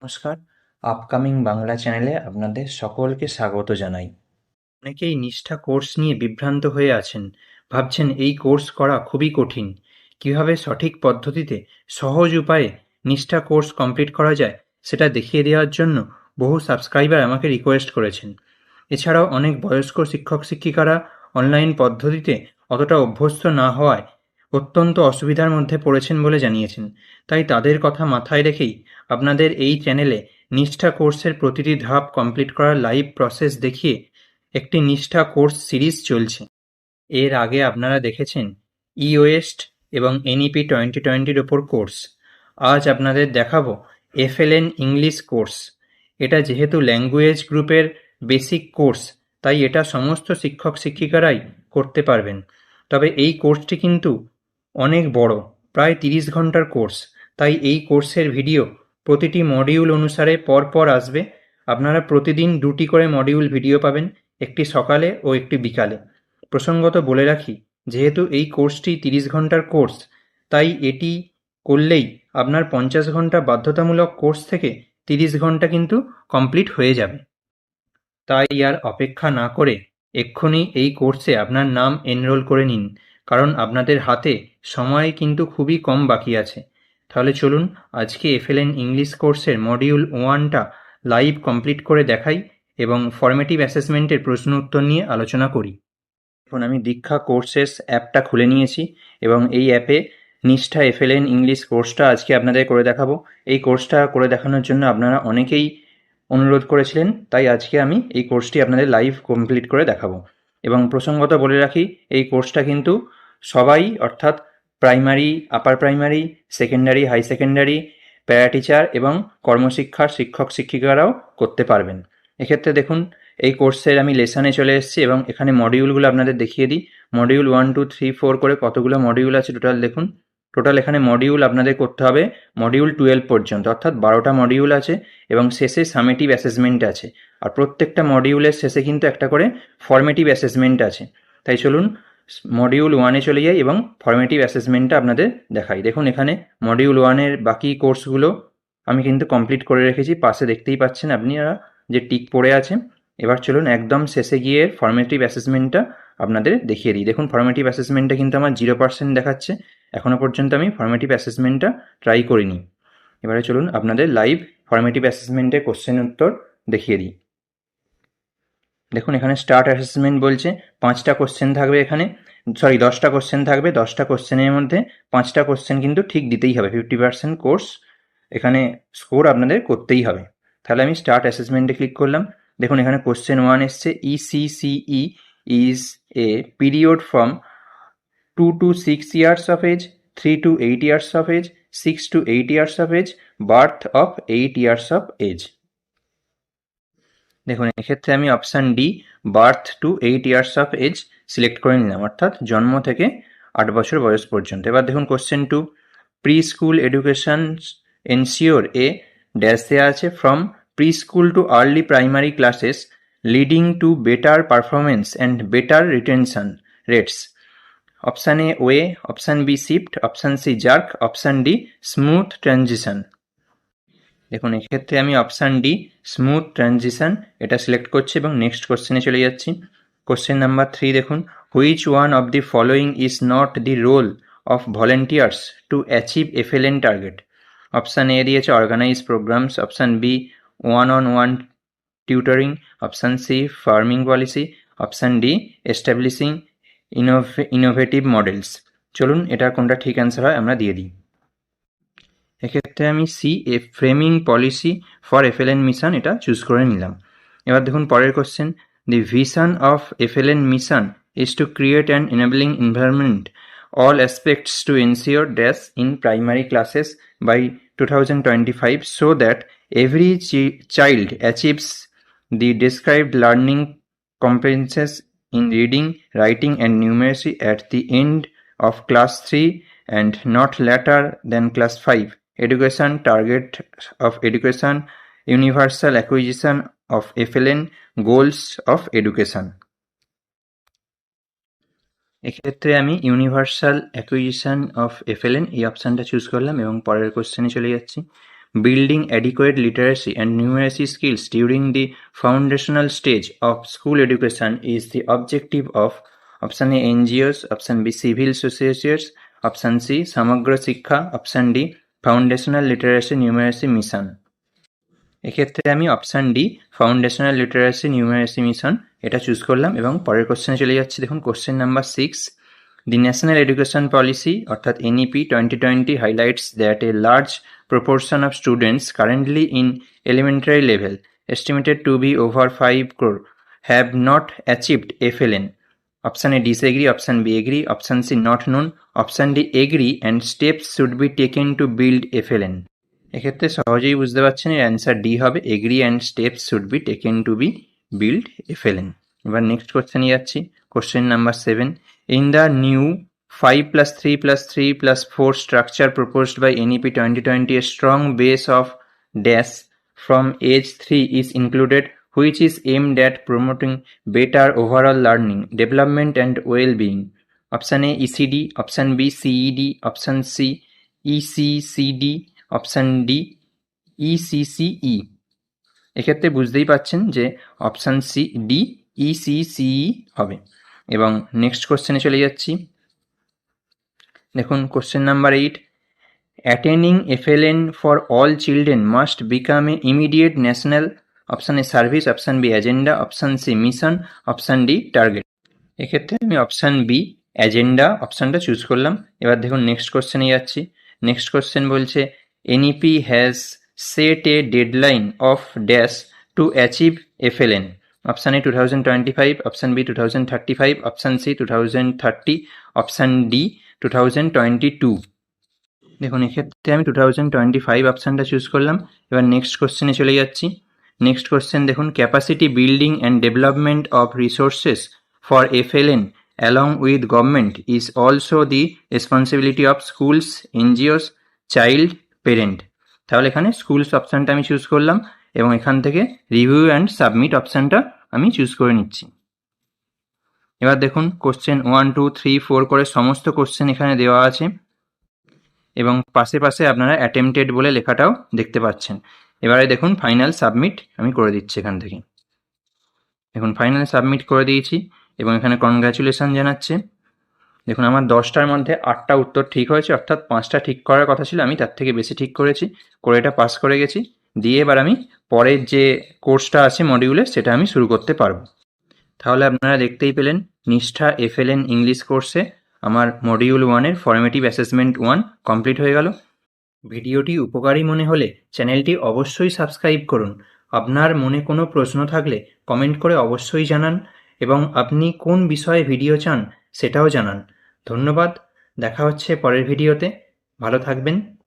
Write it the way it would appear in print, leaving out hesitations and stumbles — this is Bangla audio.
নমস্কার, আপকামিং বাংলা চ্যানেলে আপনাদের সকলকে স্বাগত জানাই। অনেকেই নিষ্ঠা কোর্স নিয়ে বিভ্রান্ত হয়ে আছেন, ভাবছেন এই কোর্স করা খুবই কঠিন। কিভাবে সঠিক পদ্ধতিতে সহজ উপায়ে নিষ্ঠা কোর্স কমপ্লিট করা যায় সেটা দেখিয়ে দেওয়ার জন্য বহু সাবস্ক্রাইবার আমাকে রিকোয়েস্ট করেছেন। এছাড়াও অনেক বয়স্ক শিক্ষক শিক্ষিকারা অনলাইন পদ্ধতিতে অতটা অভ্যস্ত না হওয়ায় অত্যন্ত অসুবিধার মধ্যে পড়েছেন বলে জানিয়েছেন। তাই তাদের কথা মাথায় রেখেই আপনাদের এই চ্যানেলে নিষ্ঠা কোর্সের প্রতিটি ধাপ কমপ্লিট করার লাইভ প্রসেস দেখিয়ে একটি নিষ্ঠা কোর্স সিরিজ চলছে। এর আগে আপনারা দেখেছেন ই-ওয়েস্ট এবং এনইপি 2020-র ওপর কোর্স। আজ আপনাদের দেখাবো এফএলএন ইংলিশ কোর্স। এটা যেহেতু ল্যাঙ্গুয়েজ গ্রুপের বেসিক কোর্স, তাই এটা সমস্ত শিক্ষক শিক্ষিকারাই করতে পারবেন। তবে এই কোর্সটি কিন্তু অনেক বড়, প্রায় 30 ঘন্টার কোর্স। তাই এই কোর্সের ভিডিও প্রতিটি মডিউল অনুসারে পরপর আসবে। আপনারা প্রতিদিন 2টি করে মডিউল ভিডিও পাবেন, একটি সকালে ও একটি বিকালে। প্রসঙ্গত বলে রাখি, যেহেতু এই কোর্সটি 30 ঘন্টার কোর্স, তাই এটি করলেই আপনার 50 ঘন্টা বাধ্যতামূলক কোর্স থেকে 30 ঘন্টা কিন্তু কমপ্লিট হয়ে যাবে। তাই আর অপেক্ষা না করে এক্ষুনি এই কোর্সে আপনার নাম এনরোল করে নিন, কারণ আপনাদের হাতে সময় কিন্তু খুবই কম বাকি আছে। তাহলে চলুন আজকে এফএলএন ইংলিশ কোর্সের মডিউল 1টা লাইভ কমপ্লিট করে দেখাই এবং ফর্মেটিভ অ্যাসেসমেন্টের প্রশ্ন উত্তর নিয়ে আলোচনা করি। এখন আমি দীক্ষা কোর্সেস অ্যাপটা খুলে নিয়েছি এবং এই অ্যাপে নিষ্ঠা এফএলএন ইংলিশ কোর্সটা আজকে আপনাদের করে দেখাবো। এই কোর্সটা করে দেখানোর জন্য আপনারা অনেকেই অনুরোধ করেছিলেন, তাই আজকে আমি এই কোর্সটি আপনাদের লাইভ কমপ্লিট করে দেখাবো। এবং প্রসঙ্গত বলে রাখি, এই কোর্সটা কিন্তু সবাই, অর্থাৎ primary, upper primary, secondary, high secondary, para teacher এবং কর্মশিক্ষার শিক্ষক শিক্ষিকারাও করতে পারবেন। এক্ষেত্রে দেখুন, এই কোর্সের আমি লেসনে চলে এসেছি এবং এখানে মডিউলগুলো আপনাদের দেখিয়ে দিই। মডিউল 1, 2, 3, 4 করে কতগুলো মডিউল আছে টোটাল দেখুন। টোটাল এখানে মডিউল আপনাদের করতে হবে মডিউল 12 পর্যন্ত, অর্থাৎ 12টা মডিউল আছে এবং শেষে সামেটিভ অ্যাসেসমেন্ট আছে। আর প্রত্যেকটা মডিউলের শেষে কিন্তু একটা করে ফর্মেটিভ অ্যাসেসমেন্ট আছে। তাই চলুন মডিউল 1-এ চলে যাই এবং ফর্মেটিভ অ্যাসেসমেন্টটা আপনাদের দেখাই। দেখুন এখানে মডিউল 1-এর বাকি কোর্সগুলো আমি কিন্তু কমপ্লিট করে রেখেছি, পাশে দেখতেই পাচ্ছেন আপনারা যে টিক পড়ে আছে। এবার চলুন একদম শেষে গিয়ে ফর্মেটিভ অ্যাসেসমেন্টটা আপনাদের দেখিয়ে দিই। দেখুন ফর্মেটিভ অ্যাসেসমেন্টটা কিন্তু আমার 0% দেখাচ্ছে। এখনও পর্যন্ত আমি ফর্মেটিভ অ্যাসেসমেন্টটা ট্রাই করিনি। এবারে চলুন আপনাদের লাইভ ফর্মেটিভ অ্যাসেসমেন্টের কোশ্চেন উত্তর দেখিয়ে দিই। দেখুন এখানে স্টার্ট অ্যাসেসমেন্ট বলছে, 5টা কোশ্চেন থাকবে এখানে, 10টা কোশ্চেন থাকবে। 10টা কোশ্চেনের মধ্যে 5টা কোশ্চেন কিন্তু ঠিক দিতেই হবে। 50% কোর্স এখানে স্কোর আপনাদের করতেই হবে। তাহলে আমি স্টার্ট অ্যাসেসমেন্টে ক্লিক করলাম। দেখুন এখানে কোশ্চেন 1 এসছে, ECCE is a period from 2 to 6 years of age, 3 to 8 years of age, 6 to 8 years of age, birth of 8 years of age. দেখুন এক্ষেত্রে আমি option D, birth two 8 years of age select করে নিলাম, অর্থাৎ জন্ম থেকে 8 বছর বয়স পর্যন্ত। এবার দেখুন question 2, pre school education ensure a dash দেওয়া আছে from pre school to early primary classes leading to better performance and better retention rates. Option A way, option B shift, option C jerk, option D smooth transition. দেখুন এক্ষেত্রে আমি অপশান ডি স্মুথ ট্রানজিশন এটা সিলেক্ট করছি এবং নেক্সট কোশ্চেনে চলে যাচ্ছি। কোশ্চেন নাম্বার 3 দেখুন, which one of the following is not the role of volunteers to achieve FLN target. Option A দিয়েছে organise programmes, option B one on one tutoring, option C farming policy, option D establishing innovative models. চলুন এটা কোনটা ঠিক অ্যান্সার হয় আমরা দিয়ে দিই। এক্ষেত্রে আমি C framing policy for FLN mission এটা চুজ করে নিলাম। এবার দেখুন পরের question, the vision of FLN mission is to create an enabling environment all aspects to ensure dash in primary classes by 2025 so that every child achieves the described learning competences in reading, writing and numeracy at the end of class 3 and not later than class 5. Education target of education, universal acquisition of FLN, goals of education. এক্ষেত্রে আমি ইউনিভার্সাল অ্যাকুইজিশন অফ এফএলএন এই অপশানটা চুজ করলাম এবং পরের কোশ্চেনে চলে যাচ্ছি। building adequate literacy and numeracy skills during the foundational stage of school education is the objective of option A NGOs, option B civil societies, option C Samagra Shiksha, option D Foundational Literacy Numeracy Mission. এক্ষেত্রে আমি option D foundational literacy numeracy mission এটা চুজ করলাম এবং পরের কোশ্চেনে চলে যাচ্ছি। দেখুন question number 6, the national education policy অর্থাৎ NEP 2020 highlights that a large proportion of students currently in elementary level estimated to be over 5 crore have not achieved FLN. Option A disagree, option B agree, option C not known, option D agree and steps should be taken to build FLN. এক্ষেত্রে সহজেই বুঝতে পারছেন এর অ্যান্সার ডি হবে, agri and steps should be taken two B build FLN. এবার নেক্সট কোশ্চেনে যাচ্ছি। Question number 7, in the new 5+3+3+4 structure proposed by NEP 2020 a strong base of dash from age 3 is included, which is aimed at promoting better overall learning, development and well-being. Option A ECD, option B CED, option C ECCD, option D ECCE. এক্ষেত্রে বুঝতেই পাচ্ছেন যে অপশান সি ডি ECCE হবে। এবং নেক্সট কোশ্চেনে চলে যাচ্ছি। দেখুন question number 8, attaining FLN for all children must become a immediate national, option A service, option B agenda, option C mission, option D target. এক্ষেত্রে আমি অপশান বি এজেন্ডা অপশানটা চুজ করলাম। এবার দেখুন নেক্সট কোশ্চেনে যাচ্ছি। নেক্সট কোশ্চেন বলছে NEP has set a deadline of dash to achieve FLN. Option A 2025, option B 2035, option C 2030, option D 2022. দেখুন এক্ষেত্রে আমি 2025 অপশানটা চুজ করলাম। এবার নেক্সট কোশ্চেনে চলে যাচ্ছি। নেক্সট কোশ্চেন দেখুন, capacity building and development of resources for FLN along with government is also the responsibility of schools, NGOs, child, parent. তাহলে এখানে স্কুলস অপশানটা আমি চুজ করলাম এবং এখান থেকে রিভিউ অ্যান্ড সাবমিট অপশানটা আমি চুজ করে নিচ্ছি। এবার দেখুন কোশ্চেন 1, 2, 3, 4 করে সমস্ত কোশ্চেন এখানে দেওয়া আছে এবং পাশে পাশে আপনারা অ্যাটেম্পটেড বলে লেখাটাও দেখতে পাচ্ছেন। এবারে দেখুন ফাইনাল সাবমিট আমি করে দিচ্ছি এখান থেকে। দেখুন ফাইনাল সাবমিট করে দিয়েছি এবং এখানে কনগ্র্যাচুলেশন জানাচ্ছে। দেখুন আমার 10টার মধ্যে 8টা উত্তর ঠিক হয়েছে, অর্থাৎ 5টা ঠিক করার কথা ছিল, আমি তার থেকে বেশি ঠিক করেছি, করে এটা পাস করে গেছি। দিয়ে এবার আমি পরের যে কোর্সটা আছে মডিউলে সেটা আমি শুরু করতে পারবো। তাহলে আপনারা দেখতেই পেলেন নিষ্ঠা FLN ইংলিশ কোর্সে আমার মডিউল 1-এর ফর্মেটিভ অ্যাসেসমেন্ট 1 কমপ্লিট হয়ে গেল। ভিডিওটি উপকারী মনে হলে চ্যানেলটি অবশ্যই সাবস্ক্রাইব করুন। আপনার মনে কোনো প্রশ্ন থাকলে কমেন্ট করে অবশ্যই জানান এবং আপনি কোন বিষয়ে ভিডিও চান সেটাও জানান। ধন্যবাদ, দেখা হচ্ছে পরের ভিডিওতে। ভালো থাকবেন।